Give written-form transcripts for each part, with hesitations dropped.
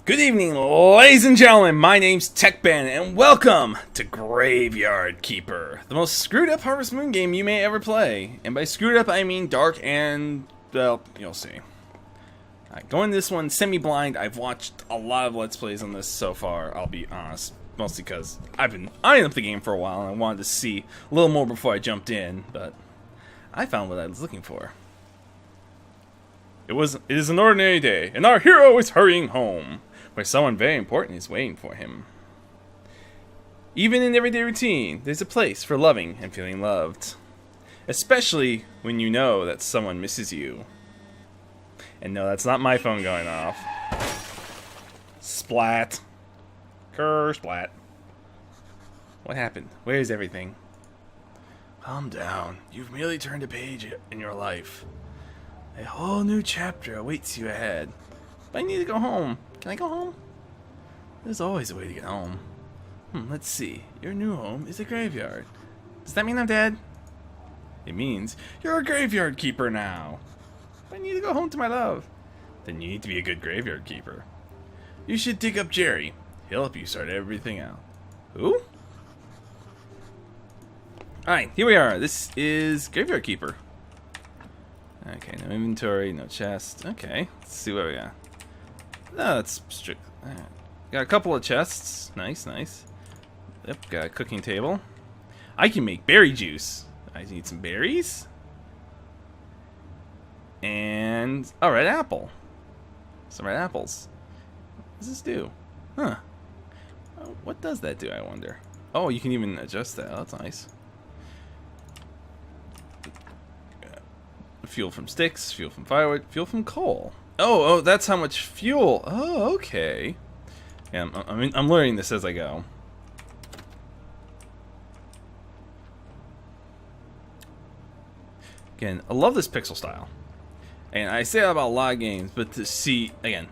Good evening, ladies and gentlemen. My name's TechBen, and welcome to Graveyard Keeper, the most screwed up Harvest Moon game you may ever play. And by screwed up, I mean dark and, well, you'll see. Alright, going this one semi-blind. I've watched a lot of Let's Plays on this so far, I'll be honest. Mostly because I've been eyeing up the game for a while, and I wanted to see a little more before I jumped in, but I found what I was looking for. It is an ordinary day, and our hero is hurrying home, where someone very important is waiting for him. Even in everyday routine, there's a place for loving and feeling loved. Especially when you know that someone misses you. And no, that's not my phone going off. Splat. Splat. What happened? Where's everything? Calm down. You've merely turned a page in your life. A whole new chapter awaits you ahead. But I need to go home. Can I go home? There's always a way to get home. Let's see. Your new home is a graveyard. Does that mean I'm dead? It means you're a graveyard keeper now. But I need to go home to my love. Then you need to be a good graveyard keeper. You should dig up Jerry. He'll help you sort everything out. Who? Alright, here we are. This is Graveyard Keeper. Okay, no inventory, no chest. Okay, let's see what we got. No, that's strict. Got a couple of chests. Nice, nice. Yep, got a cooking table. I can make berry juice. I need some berries. And a red apple. Some red apples. What does this do? Huh. What does that do, I wonder? Oh, you can even adjust that. Oh, that's nice. Fuel from sticks, fuel from firewood, fuel from coal. Oh, that's how much fuel. Oh, okay. Yeah, I'm learning this as I go. Again, I love this pixel style. And I say that about a lot of games, but to see, again,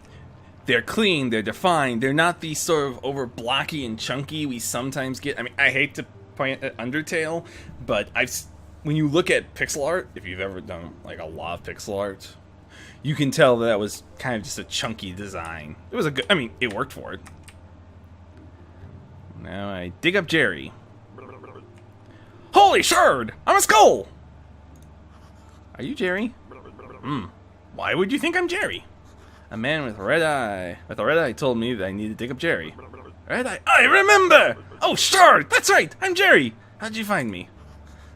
they're clean, they're defined, they're not these sort of over blocky and chunky we sometimes get. I mean, I hate to point at Undertale, but when you look at pixel art, if you've ever done like a lot of pixel art, you can tell that was kind of just a chunky design. It was a good, I mean, it worked for it. Now I dig up Jerry. Holy shard! I'm a skull! Are you Jerry? Why would you think I'm Jerry? A man with a red eye told me that I need to dig up Jerry. Red eye? I remember! Oh, shard! That's right! I'm Jerry! How'd you find me?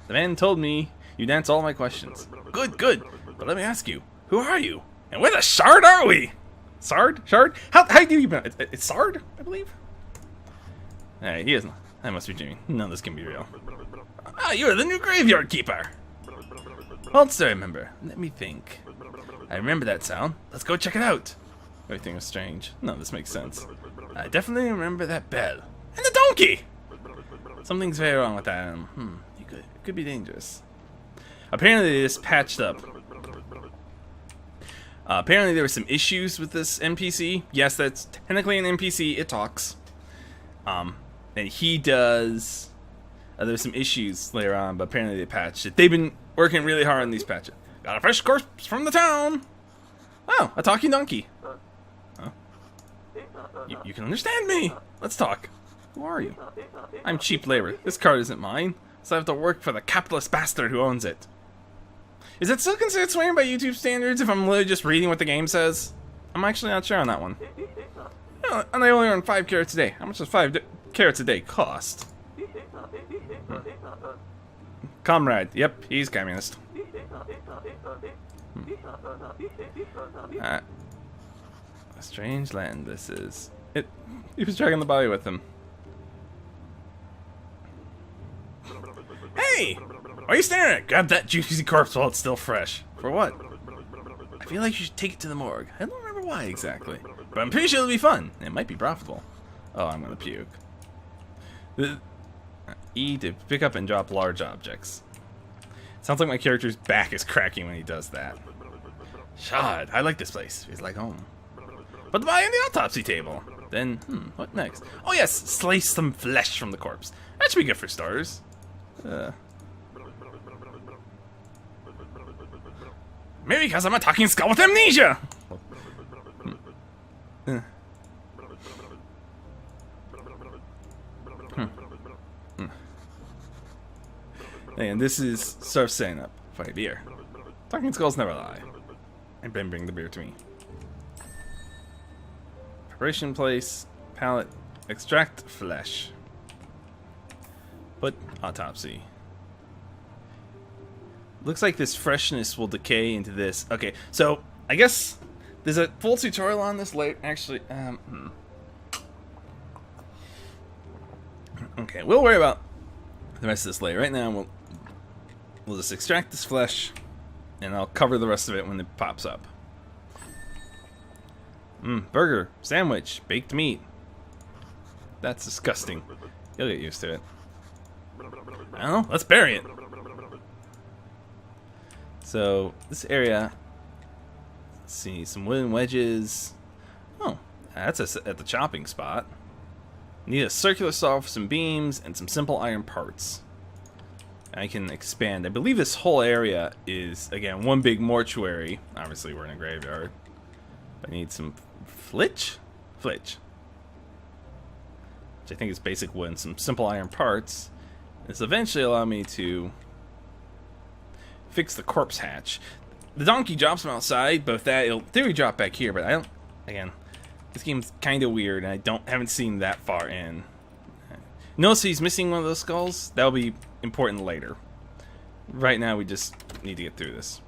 The man told me you'd answer all my questions. Good, good. But let me ask you, who are you? And where the shard are we? Sard? Shard? How do you pronounce it? It's Sard, I believe? Alright, he isn't. That must be Jimmy. None of this can be real. Ah, you're the new graveyard keeper! Well, still remember. Let me think. I remember that sound. Let's go check it out. Everything was strange. None of this makes sense. I definitely remember that bell. And the donkey! Something's very wrong with that animal. It could be dangerous. Apparently they just patched up. Apparently there were some issues with this NPC. Yes, that's technically an NPC. It talks. And he does. There's some issues later on, but apparently they patched it. They've been working really hard on these patches. Got a fresh corpse from the town. Oh, a talking donkey. Huh? You can understand me. Let's talk. Who are you? I'm cheap labor. This card isn't mine, so I have to work for the capitalist bastard who owns it. Is it still considered swearing by YouTube standards if I'm literally just reading what the game says? I'm actually not sure on that one. And I only earn 5 carrots a day. How much does 5 carrots a day cost? Comrade. Yep, he's communist. A strange land this is. He was dragging the body with him. Hey! Why are you staring at it? Grab that juicy corpse while it's still fresh. For what? I feel like you should take it to the morgue. I don't remember why exactly. But I'm pretty sure it'll be fun. It might be profitable. Oh, I'm gonna puke. E to pick up and drop large objects. Sounds like my character's back is cracking when he does that. Shad, I like this place. It's like home. Put the body on the autopsy table. Then, what next? Oh yes, slice some flesh from the corpse. That should be good for starters. Maybe because I'm a talking skull with amnesia! And this is Surf Stand Up for a beer. Talking skulls never lie. And Ben bring the beer to me. Preparation place, palate, extract flesh. Put autopsy. Looks like this freshness will decay into this. Okay, so I guess there's a full tutorial on this later. Actually, okay, we'll worry about the rest of this later. Right now, we'll just extract this flesh, and I'll cover the rest of it when it pops up. Burger, sandwich, baked meat. That's disgusting. You'll get used to it. I don't know. Let's bury it. So this area. Let's see, some wooden wedges. Oh, that's at the chopping spot. Need a circular saw for some beams and some simple iron parts. I can expand. I believe this whole area is, again, one big mortuary. Obviously, we're in a graveyard. I need some flitch? Flitch. Which I think is basic wood and some simple iron parts. This eventually allow me to fix the corpse hatch. The donkey drops from outside, but it'll theory drop back here, but I don't, again, this game's kind of weird, and I haven't seen that far in. Notice he's missing one of those skulls. That'll be important later. Right now, we just need to get through this.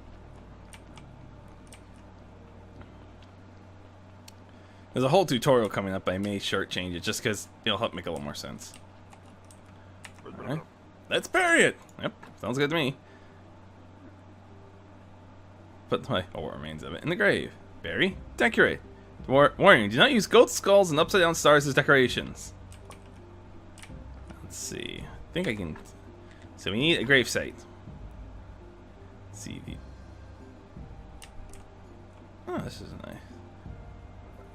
There's a whole tutorial coming up. I may shortchange it just because it'll help make a little more sense. Alright, let's bury it. Yep, sounds good to me. Put what remains of it in the grave. Bury, decorate. Warning: do not use goat skulls and upside down stars as decorations. Let's see. I think I can. So we need a grave site. Let's see. Oh, this is nice.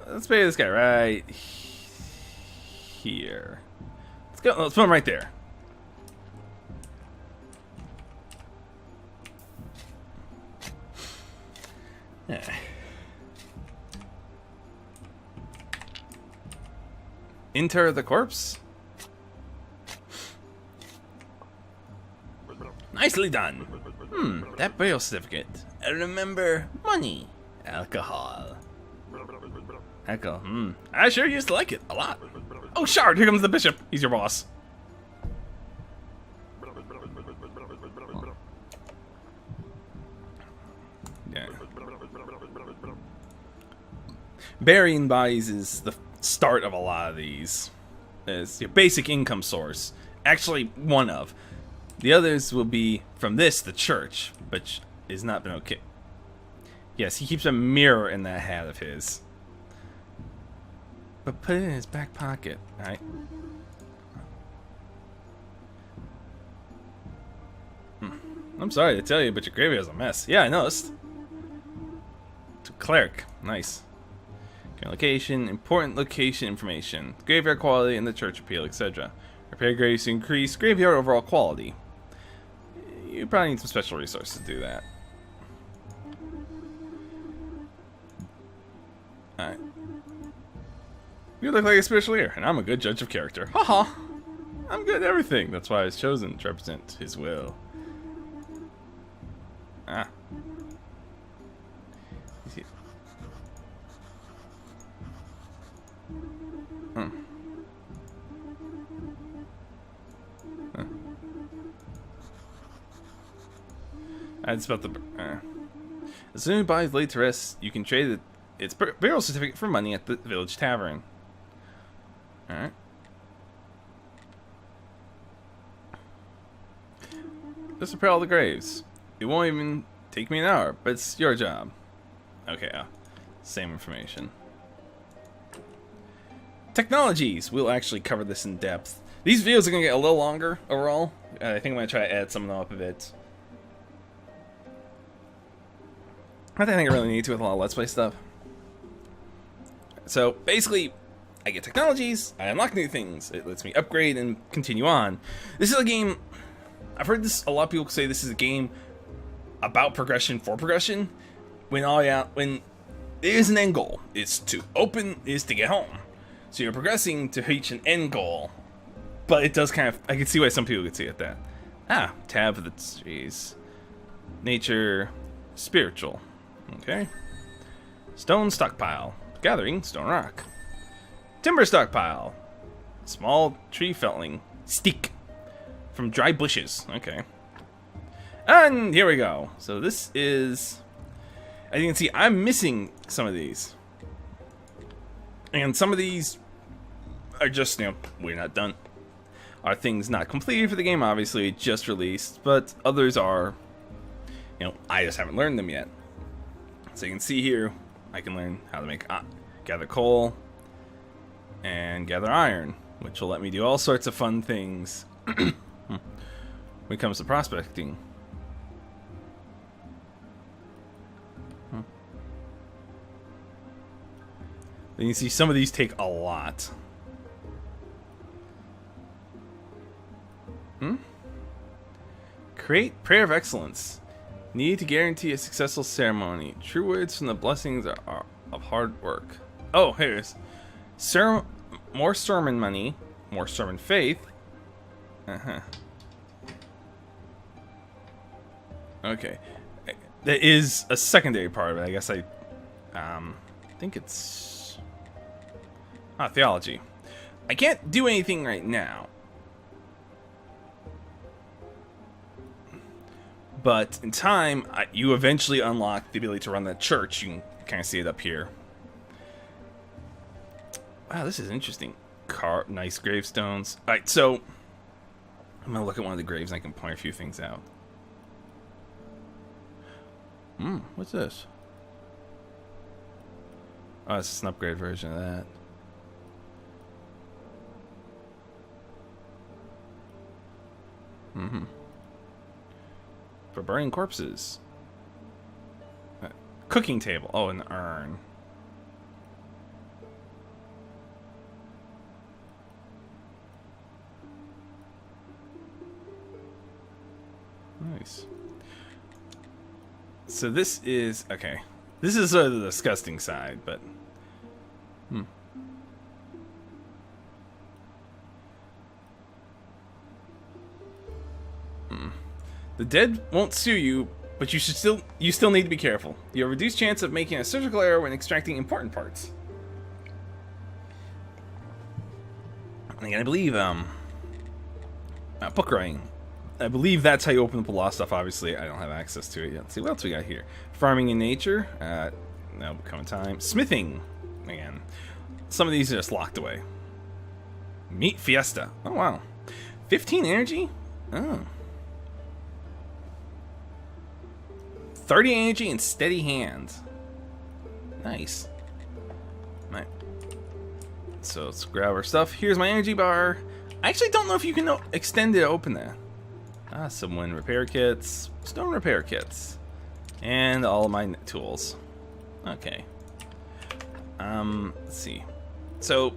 Let's bury this guy right here. Let's go. Let's put him right there. Yeah. Inter the corpse. Nicely done. That burial certificate. I remember money, alcohol. Alcohol. I sure used to like it a lot. Oh, Shard! Here comes the bishop. He's your boss. Yeah. Burying bodies is the start of a lot of these. It's your basic income source. Actually, one of. The others will be from the church, which has not been okay. Yes, he keeps a mirror in that hat of his. But put it in his back pocket, alright? I'm sorry to tell you, but your graveyard's a mess. Yeah, I noticed. To cleric. Nice. Location, important location information, graveyard quality, and the church appeal, etc. Repair graves to increase graveyard overall quality. You probably need some special resources to do that. Alright. You look like a spiritual leader, and I'm a good judge of character. Haha! I'm good at everything. That's why I was chosen to represent his will. Ah. That's about the. As soon as your body's laid to rest, you can trade its burial certificate for money at the village tavern. Alright. Just repair all the graves. It won't even take me an hour, but it's your job. Okay, same information. Technologies! We'll actually cover this in depth. These videos are going to get a little longer overall. I think I'm going to try to add some of them up a bit. I don't think I really need to with a lot of Let's Play stuff. So, basically, I get technologies, I unlock new things, it lets me upgrade and continue on. This is a game, I've heard this, a lot of people say this is a game about progression for progression, when there is an end goal. It's to get home. So you're progressing to reach an end goal, but it does kind of, I can see why some people could see it that. Ah, tab for the trees. Nature, spiritual. Okay. Stone stockpile. Gathering stone rock. Timber stockpile. Small tree felling. Stick. From dry bushes. Okay. And here we go. So this is... As you can see, I'm missing some of these. And some of these are just, you know, we're not done. Are things not completed for the game, obviously, just released. But others are, you know, I just haven't learned them yet. So you can see here, I can learn how to make, gather coal and gather iron, which will let me do all sorts of fun things when it comes to prospecting. Then you see some of these take a lot. Create prayer of excellence. Need to guarantee a successful ceremony. True words from the blessings are of hard work. Oh, here's more sermon money, more sermon faith. Okay, that is a secondary part of it. I guess I think it's theology. I can't do anything right now. But in time, you eventually unlock the ability to run that church. You can kind of see it up here. Wow, this is interesting. Nice gravestones. Alright, so I'm going to look at one of the graves and I can point a few things out. What's this? Oh, it's an upgrade version of that. For burning corpses. Cooking table. Oh, an urn. Nice. So this is... Okay. This is the disgusting side, but... The dead won't sue you, but you still need to be careful. You have a reduced chance of making a surgical error when extracting important parts. And I believe book writing. I believe that's how you open up the lost stuff. Obviously, I don't have access to it yet. Let's see what else we got here. Farming in nature. That'll become in time. Smithing. Again, some of these are just locked away. Meat fiesta. Oh wow, 15 energy. Oh. 30 energy and steady hands. Nice. Right. So let's grab our stuff. Here's my energy bar. I actually don't know if you can extend it to open that. Some wind repair kits, stone repair kits, and all of my tools. Okay. Let's see. So,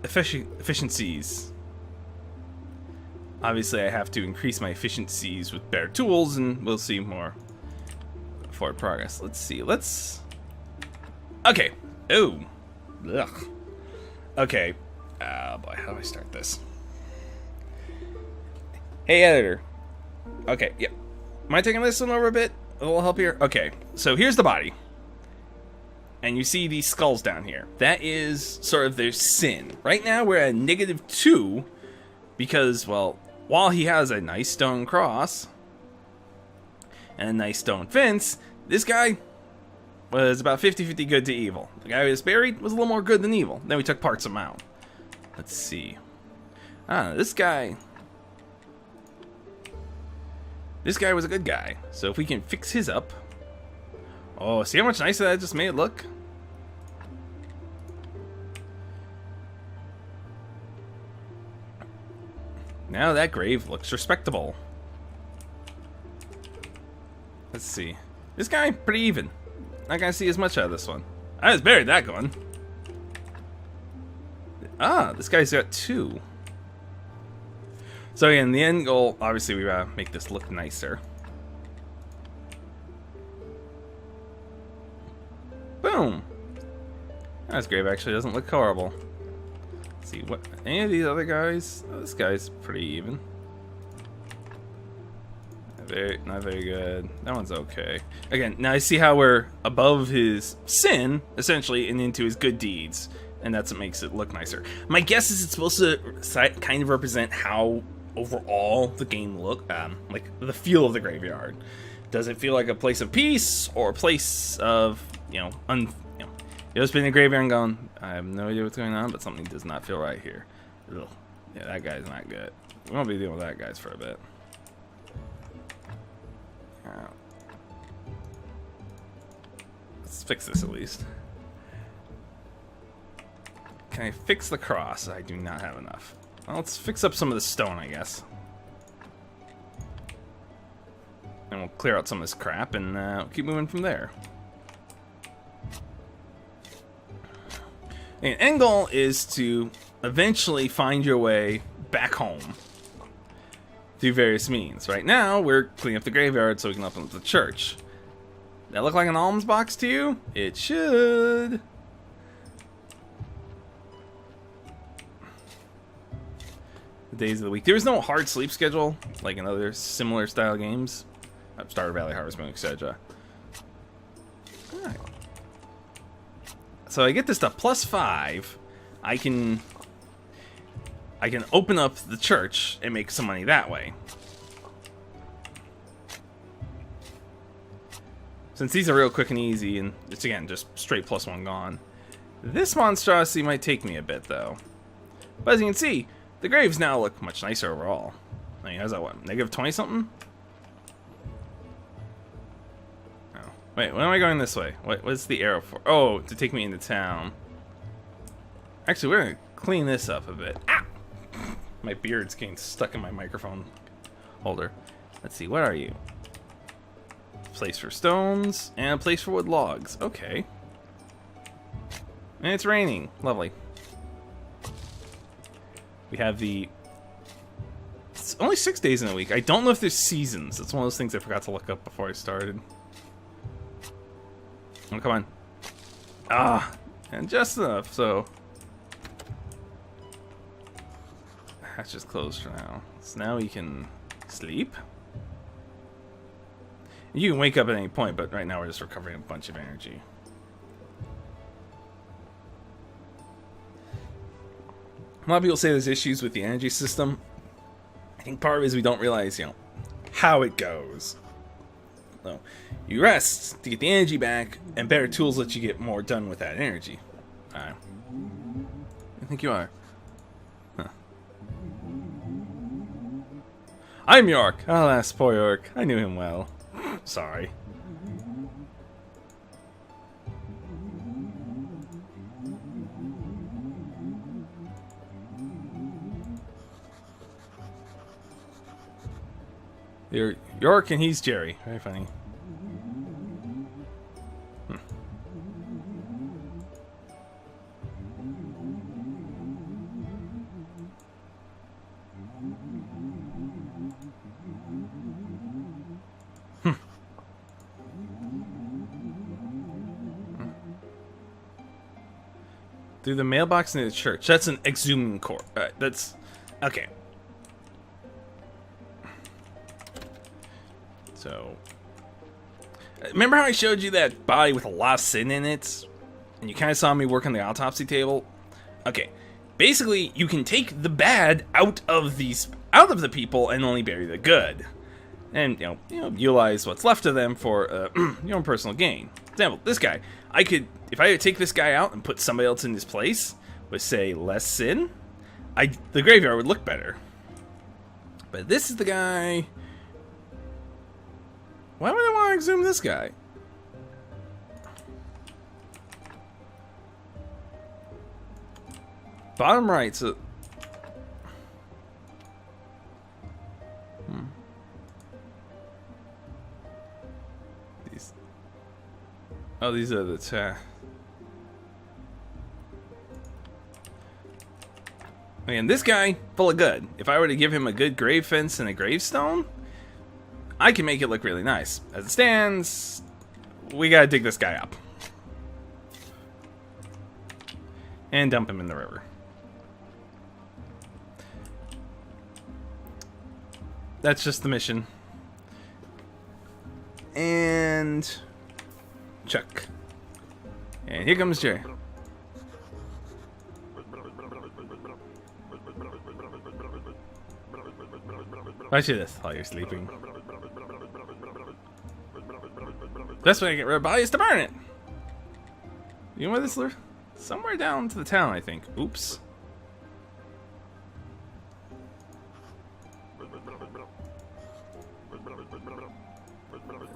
efficiencies. Obviously, I have to increase my efficiencies with better tools, and we'll see more forward progress. Let's see. Okay. Oh. Ugh. Okay. Boy, how do I start this? Hey, editor. Okay, yep. Am I taking this one over a bit? A little help here? Okay, so here's the body. And you see these skulls down here. That is sort of their sin. Right now we're at -2 because, well, while he has a nice stone cross and a nice stone fence, this guy was about 50-50 good to evil. The guy who was buried was a little more good than evil. Then we took parts of him out. Let's see. This guy was a good guy. So if we can fix his up. Oh, see how much nicer that just made it look? Now that grave looks respectable. Let's see. This guy, pretty even. Not gonna see as much out of this one. I just buried that one. This guy's got 2. So again, the end goal, obviously we gotta make this look nicer. Boom! This grave actually doesn't look horrible. Let's see, what, any of these other guys? Oh, this guy's pretty even. Not very good. That one's okay. Again, now I see how we're above his sin, essentially, and into his good deeds. And that's what makes it look nicer. My guess is it's supposed to kind of represent how overall the game look, like the feel of the graveyard. Does it feel like a place of peace or a place of, you just been in the graveyard and going, I have no idea what's going on, but something does not feel right here. Ugh. Yeah, that guy's not good. We won't be dealing with that guys for a bit. Let's fix this at least. Can I fix the cross? I do not have enough. Well, let's fix up some of the stone, I guess. And we'll clear out some of this crap and we'll keep moving from there. And end goal is to eventually find your way back home through various means. Right now, we're cleaning up the graveyard so we can open up the church. That look like an alms box to you? It should. The days of the week. There is no hard sleep schedule like in other similar style games. Stardew Valley, Harvest Moon, etc. Alright. So I get this stuff +5. I can open up the church and make some money that way. Since these are real quick and easy, and it's again just straight +1 gone. This monstrosity might take me a bit though. But as you can see, the graves now look much nicer overall. I mean, how's that one? -20 something? Oh. Wait, when am I going this way? What's the arrow for? Oh, to take me into town. Actually, we're gonna clean this up a bit. Ah! My beard's getting stuck in my microphone holder. Let's see, what are you? Place for stones and a place for wood logs. Okay. And it's raining. Lovely. We have the... It's only 6 days in a week. I don't know if there's seasons. It's one of those things I forgot to look up before I started. Oh, come on. Ah! And just enough, so... That's just closed for now. So now we can sleep. You can wake up at any point, but right now we're just recovering a bunch of energy. A lot of people say there's issues with the energy system. I think part of it is we don't realize, how it goes. So, you rest to get the energy back, and better tools let you get more done with that energy. I think you are. Huh. I'm York. Alas, poor York. I knew him well. Sorry. You're York and he's Jerry. Very funny. Through the mailbox near the church. That's an exhuming core. That's... Okay. So... Remember how I showed you that body with a lot of sin in it? And you kind of saw me work on the autopsy table? Okay. Basically, you can take the bad out of the people and only bury the good. And, utilize what's left of them for your own personal gain. For example, this guy. If I take this guy out and put somebody else in his place with, say, less sin, the graveyard would look better. But this is the guy. Why would I want to exhume this guy? Bottom right, so... Oh, these are the Man, this guy, full of good. If I were to give him a good grave fence and a gravestone, I can make it look really nice. As it stands, we gotta dig this guy up. And dump him in the river. That's just the mission. And Chuck. And here comes Jerry. Why should this while you're sleeping? Best way to get rid of body is to burn it. You know where this lives? Somewhere down to the town, I think. Oops.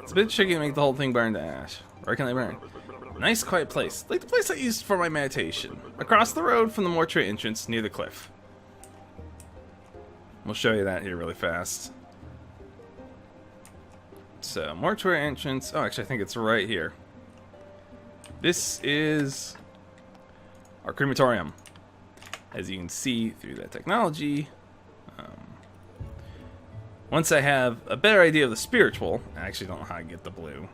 It's a bit tricky to make the whole thing burn to ash. Where can I burn? Nice quiet place. Like the place I used for my meditation. Across the road from the mortuary entrance near the cliff. We'll show you that here really fast. So, mortuary entrance. Oh, actually, I think it's right here. This is our crematorium. As you can see through that technology. Once I have a better idea of the spiritual, I actually don't know how to get the blue,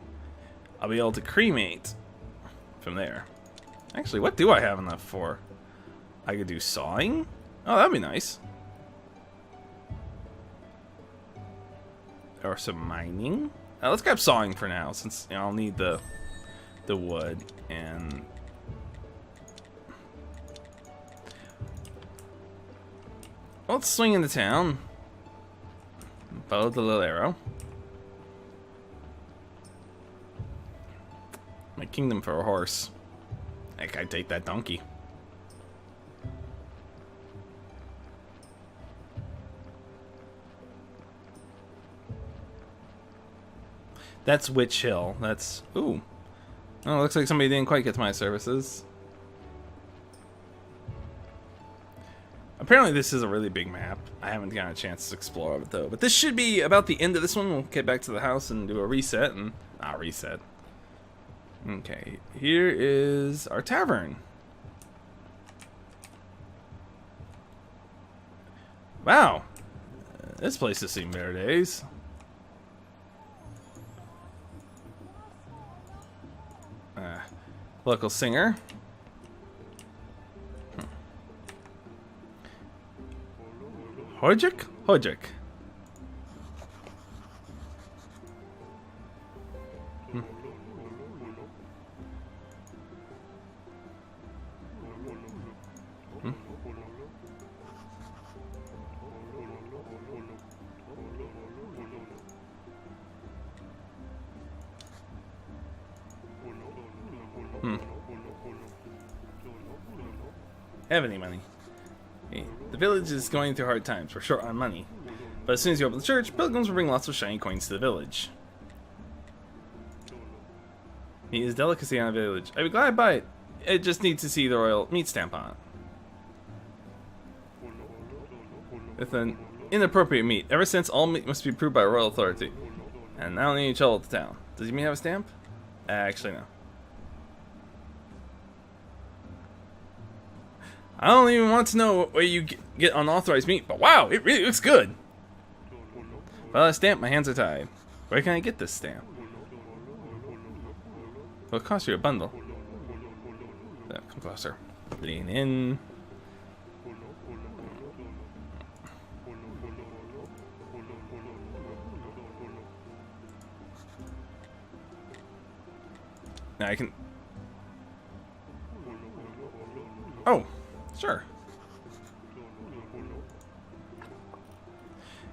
I'll be able to cremate from there. Actually, what do I have enough for? I could do sawing? Oh, that'd be nice. Or some mining. Let's grab sawing for now, since you know, I'll need the wood. And let's swing into town. Follow the little arrow. My kingdom for a horse. Heck, I'd take that donkey. That's Witch Hill. That's... Ooh. Oh, looks like somebody didn't quite get to my services. Apparently this is a really big map. I haven't gotten a chance to explore it though. But this should be about the end of this one. We'll get back to the house and do a reset and... reset. Okay, here is our tavern. Wow. This place has seen better days. Local singer. Hojik? Hojik. Have any money? Okay. The village is going through hard times. We're short on money. But as soon as you open the church, pilgrims will bring lots of shiny coins to the village. Meat is delicacy on the village. I'd be glad to buy it. It just needs to see the royal meat stamp on it. With an inappropriate meat. Ever since, all meat must be approved by royal authority. And I don't need any trouble with the town. Does your meat have a stamp? Actually, no. I don't even want to know where you get unauthorized meat, but wow, it really looks good. Without a stamp, my hands are tied. Where can I get this stamp? Well, it costs you a bundle. So, come closer. Lean in. Now I can... Oh! Sure.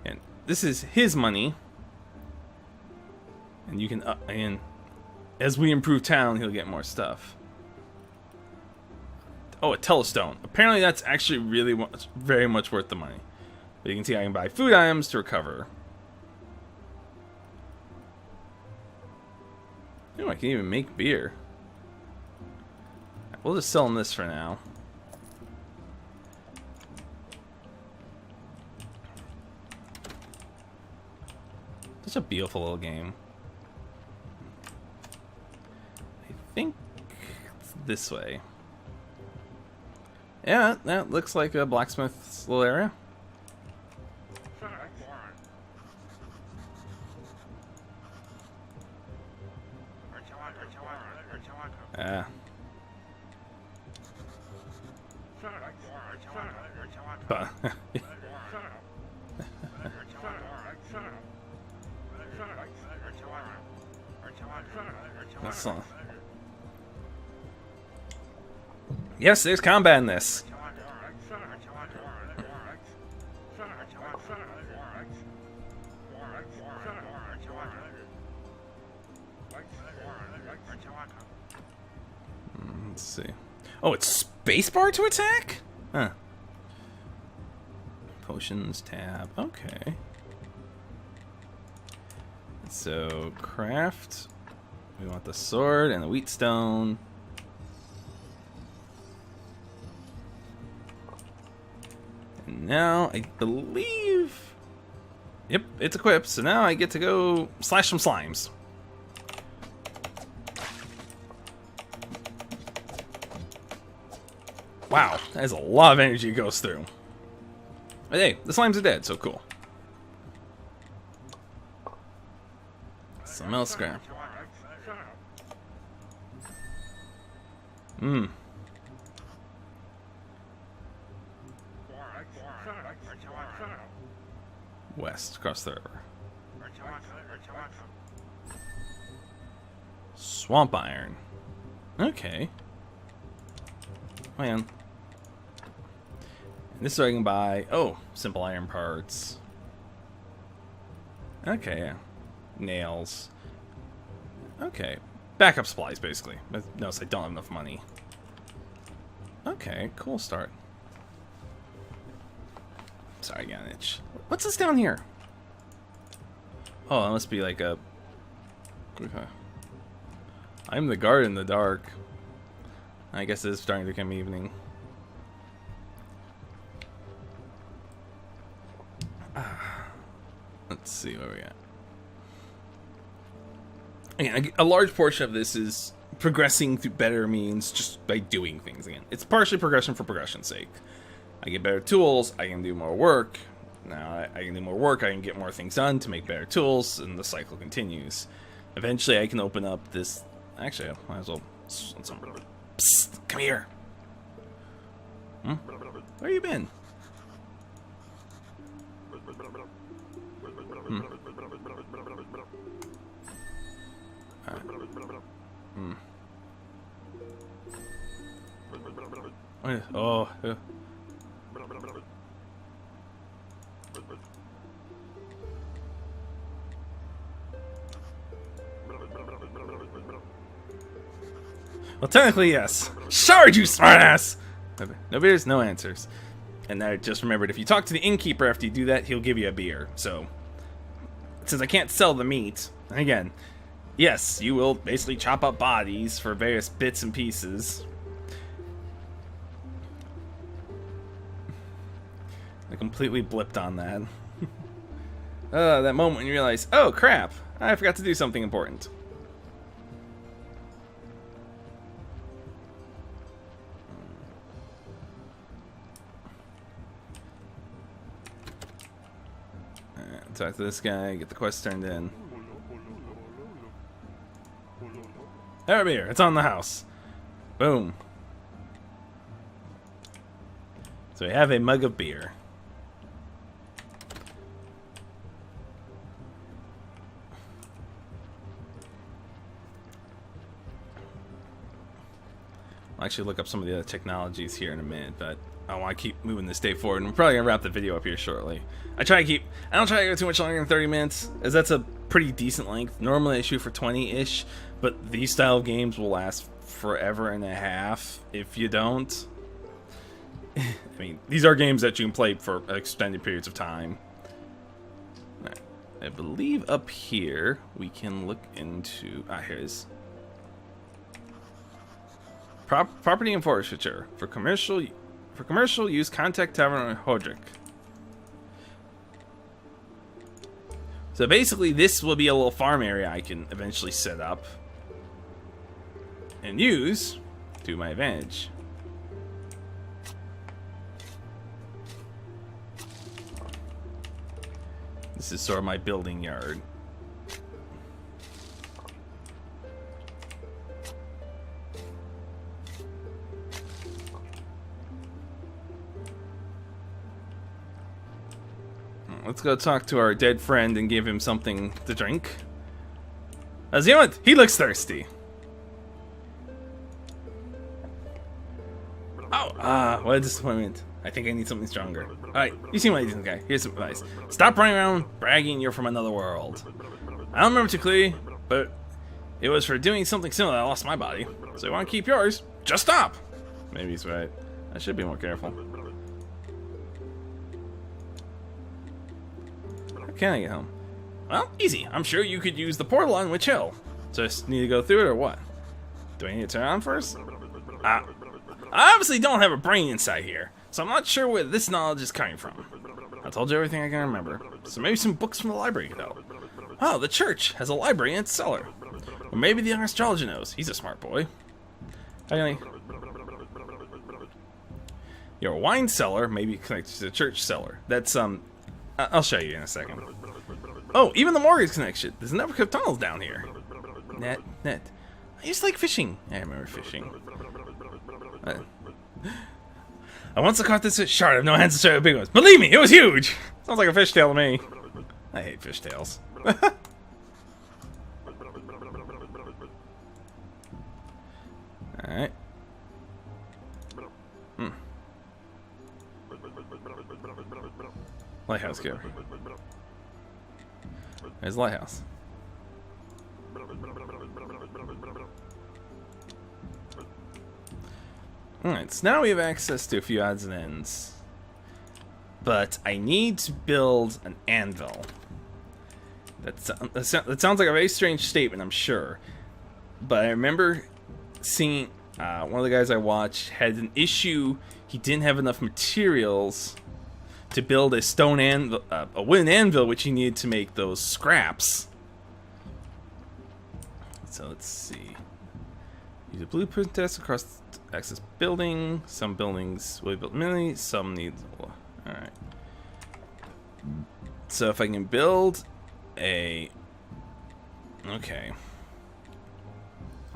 And this is his money. And you can and as we improve town, he'll get more stuff. Oh, a telestone. Apparently that's actually really very much worth the money. But you can see I can buy food items to recover. Ooh, I can even make beer. We'll just sell him this for now. Such a beautiful little game. I think it's this way. Yeah, that looks like a blacksmith's little area. Yeah. That's all. Yes, there's combat in this. Let's see. Oh, it's spacebar to attack? Huh. Potions tab. Okay. So, craft. We want the sword and the wheat stone. And now, I believe... Yep, it's equipped. So now I get to go slash some slimes. Wow, that is a lot of energy it goes through. But hey, the slimes are dead, so cool. Some else scrap. West, across the river. Swamp iron. Okay. Man. This is where I can buy, oh, simple iron parts. Okay, yeah. Nails. Okay. Backup supplies, basically. But notice I don't have enough money. Okay, cool start. Sorry, I got an itch. What's this down here? Oh, that must be like a... Okay. I'm the guard in the dark. I guess it is starting to become evening. Let's see where we at. Again, a large portion of this is progressing through better means just by doing things again. It's partially progression for progression's sake. I get better tools, I can do more work. Now I can do more work, I can get more things done to make better tools, and the cycle continues. Eventually I can open up this... Actually, I might as well... Psst, come here. Hmm? Where you been? Hmm. Oh. Well, technically, yes. Shard, you smartass! No beers, no answers. And I just remembered, if you talk to the innkeeper after you do that, he'll give you a beer. So, since I can't sell the meat, again, yes, you will basically chop up bodies for various bits and pieces. I completely blipped on that. That moment when you realize, oh crap, I forgot to do something important. Talk to this guy, get the quest turned in. There, beer, it's on the house. Boom. So we have a mug of beer. I'll actually look up some of the other technologies here in a minute, but I want to keep moving this day forward, and we're probably going to wrap the video up here shortly. I don't try to go too much longer than 30 minutes, as that's a pretty decent length. Normally I shoot for 20-ish, but these style of games will last forever and a half if you don't. I mean, these are games that you can play for extended periods of time. Right. I believe up here we can look into... here it is. Property and forfeiture. For commercial use, contact Tavern Hodrick. So basically, this will be a little farm area I can eventually set up and use to my advantage. This is sort of my building yard. Let's go talk to our dead friend and give him something to drink. You know what? He looks thirsty. Oh, what a disappointment. I think I need something stronger. Alright, you seem like a decent guy. Here's some advice. Stop running around bragging you're from another world. I don't remember too clearly, but it was for doing something similar that I lost my body. So you want to keep yours, just stop. Maybe he's right. I should be more careful. How can I get home? Well, easy. I'm sure you could use the portal on Witch Hill. Just need to go through it or what? Do I need to turn on first? I obviously don't have a brain inside here, so I'm not sure where this knowledge is coming from. I told you everything I can remember, so maybe some books from the library could help. Oh, the church has a library in its cellar. Or maybe the young astrologer knows. He's a smart boy. Anyway, your wine cellar may be connected to the church cellar. That's, I'll show you in a second. Oh, even the mortgage connection. There's a network of tunnels down here. Net. I used to like fishing. I remember fishing. I once caught this shark of no hands to show how big it was. Believe me, it was huge. Sounds like a fishtail to me. I hate fishtails. Alright. Lighthouse cave. There's the lighthouse. Alright, so now we have access to a few odds and ends. But I need to build an anvil. That sounds like a very strange statement, I'm sure. But I remember seeing one of the guys I watched had an issue. He didn't have enough materials to build a stone anvil, a wooden anvil, which he needed to make those scraps. So let's see. Use a blueprint test across access building. Some buildings will be built mini, some need. Alright. So if I can build a. Okay.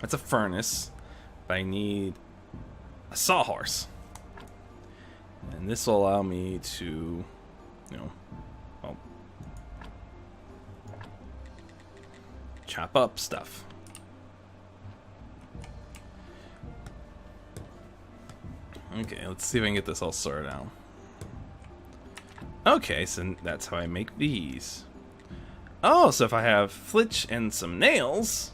That's a furnace. But I need a sawhorse. And this will allow me to, well, chop up stuff. Okay, let's see if I can get this all sorted out. Okay, so that's how I make these. Oh, so if I have flitch and some nails,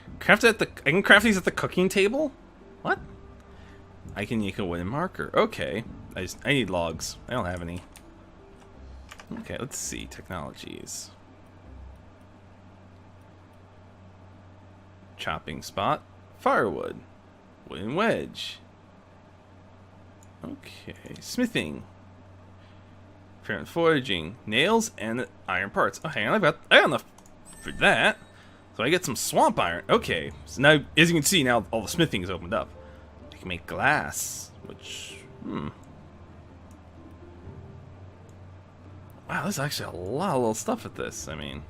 I can craft these at the cooking table? What? I can make a wooden marker. Okay. I need logs. I don't have any. Okay, let's see. Technologies. Chopping spot. Firewood. Wooden wedge. Okay. Smithing. Apparent foraging. Nails and iron parts. Oh, hang on. I got enough for that. So I get some swamp iron. Okay. So now, as you can see, now all the smithing is opened up. I can make glass, which, Wow, there's actually a lot of little stuff with this. I mean,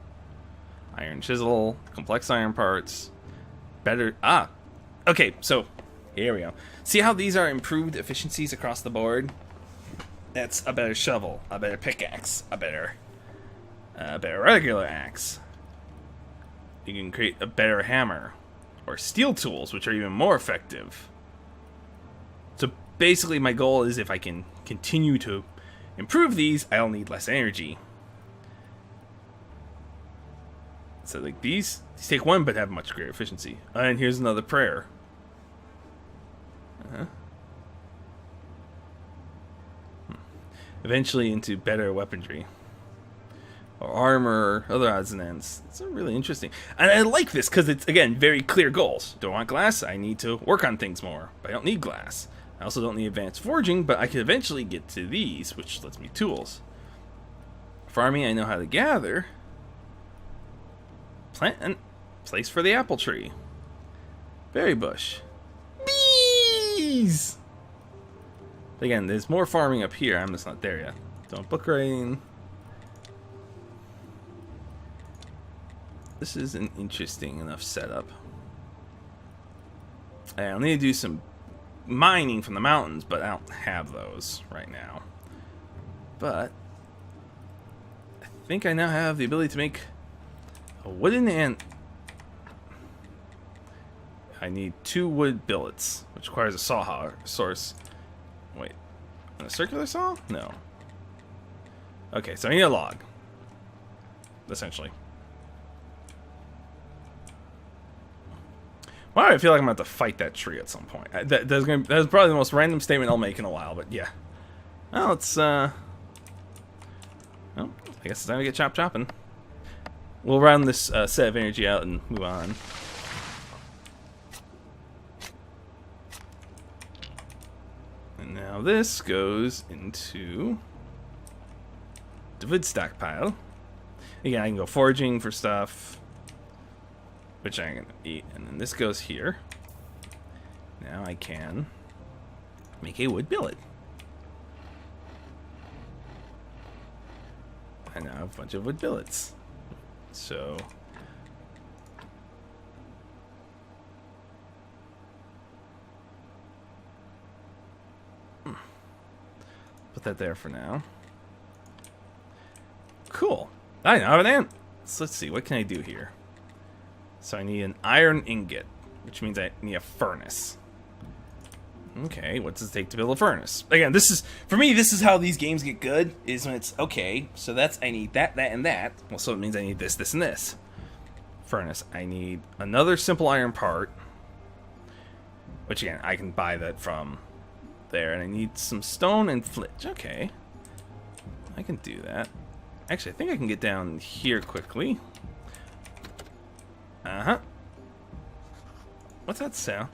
iron chisel, complex iron parts, better, okay, so, here we go. See how these are improved efficiencies across the board? That's a better shovel, a better pickaxe, a better regular axe. You can create a better hammer, or steel tools, which are even more effective. So basically my goal is if I can continue to improve these, I'll need less energy. So like these take one but have much greater efficiency. And here's another prayer. Eventually into better weaponry. Or armor, other odds and ends. It's really interesting. And I like this because it's, again, very clear goals. Don't want glass, I need to work on things more. But I don't need glass. I also don't need advanced forging, but I can eventually get to these, which lets me tools. Farming, I know how to gather. Plant and place for the apple tree. Berry bush. Bees! Again, there's more farming up here. I'm just not there yet. Don't book writing. This is an interesting enough setup. I'll need to do some mining from the mountains, but I don't have those right now. But I think I now have the ability to make A wooden and... I need 2 wood billets, which requires a saw source. Wait, a circular saw? No. Okay, so I need a log, essentially. Why do I feel like I'm going to have to fight that tree at some point? That's probably the most random statement I'll make in a while, but yeah. Well, it's, well, I guess it's time to get chopping. We'll round this set of energy out and move on. And now this goes into the wood stockpile. Again, I can go foraging for stuff, which I'm going to eat. And then this goes here. Now I can make a wood billet. I now have a bunch of wood billets. So... put that there for now. Cool. I now have an ant. So let's see, what can I do here? So I need an iron ingot, which means I need a furnace. Okay, what does it take to build a furnace? Again, this is, for me, this is how these games get good, is when it's, okay, so that's, I need that, that, and that. Well, so it means I need this, this, and this. Furnace, I need another simple iron part, which again, I can buy that from there, and I need some stone and flint. Okay, I can do that. Actually, I think I can get down here quickly. What's that sound?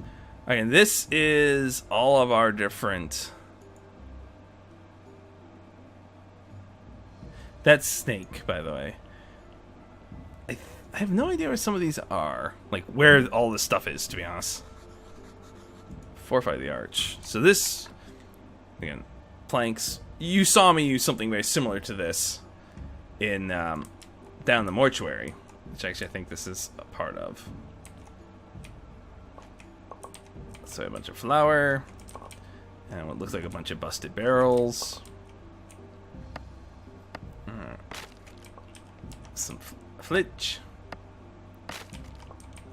Okay, and this is all of our different... That's snake, by the way. I have no idea where some of these are. Like, where all this stuff is, to be honest. Fortify the arch. So this, again, planks. You saw me use something very similar to this in down the mortuary, which actually I think this is a part of. So a bunch of flour and what looks like a bunch of busted barrels. Some flitch.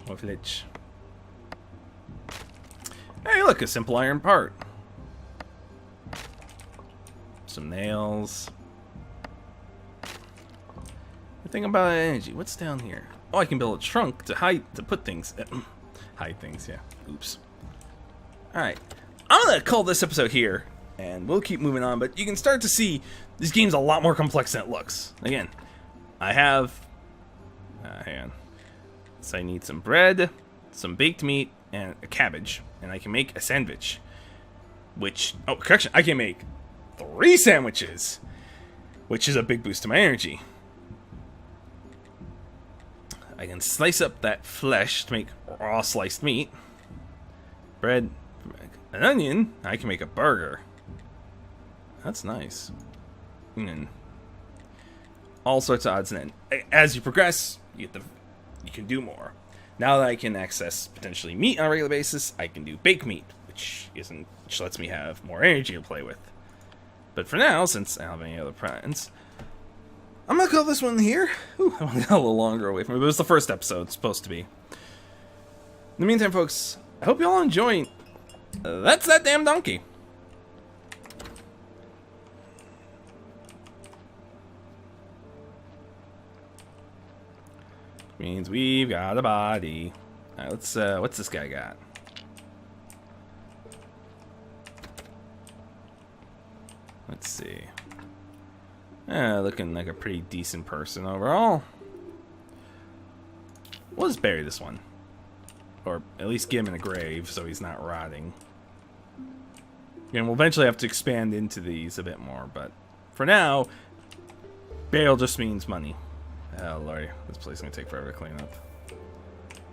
More flitch. Hey, look, a simple iron part. Some nails. The thing about energy, what's down here? Oh, I can build a trunk to put things. Hide things, yeah. Oops. Alright. I'm gonna call this episode here, and we'll keep moving on, but you can start to see this game's a lot more complex than it looks. Again, I have... hang on. So I need some bread, some baked meat, and a cabbage, and I can make a sandwich. Which, oh, correction, I can make 3 sandwiches, which is a big boost to my energy. I can slice up that flesh to make raw sliced meat. Bread, an onion, I can make a burger. That's nice. And all sorts of odds and ends. As you progress, you can do more. Now that I can access potentially meat on a regular basis, I can do baked meat, which lets me have more energy to play with. But for now, since I don't have any other plans, I'm gonna call this one here. Ooh, I got a little longer away from it, but it was the first episode, it's supposed to be. In the meantime, folks, I hope you all enjoy. That's that damn donkey. Means we've got a body. Alright, let's what's this guy got? Let's see. Looking like a pretty decent person overall. We'll just bury this one. Or at least get him in a grave so he's not rotting. And we'll eventually have to expand into these a bit more, but for now, burial just means money. Oh lordy, this place is gonna take forever to clean up.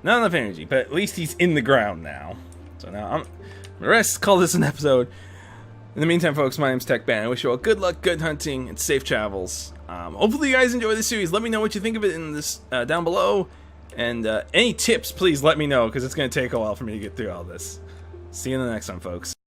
Not enough energy, but at least he's in the ground now. So now the rest, call this an episode. In the meantime, folks, my name's TechBan. I wish you all good luck, good hunting, and safe travels. Hopefully you guys enjoy this series. Let me know what you think of it in this down below. And any tips, please let me know, because it's going to take a while for me to get through all this. See you in the next one, folks.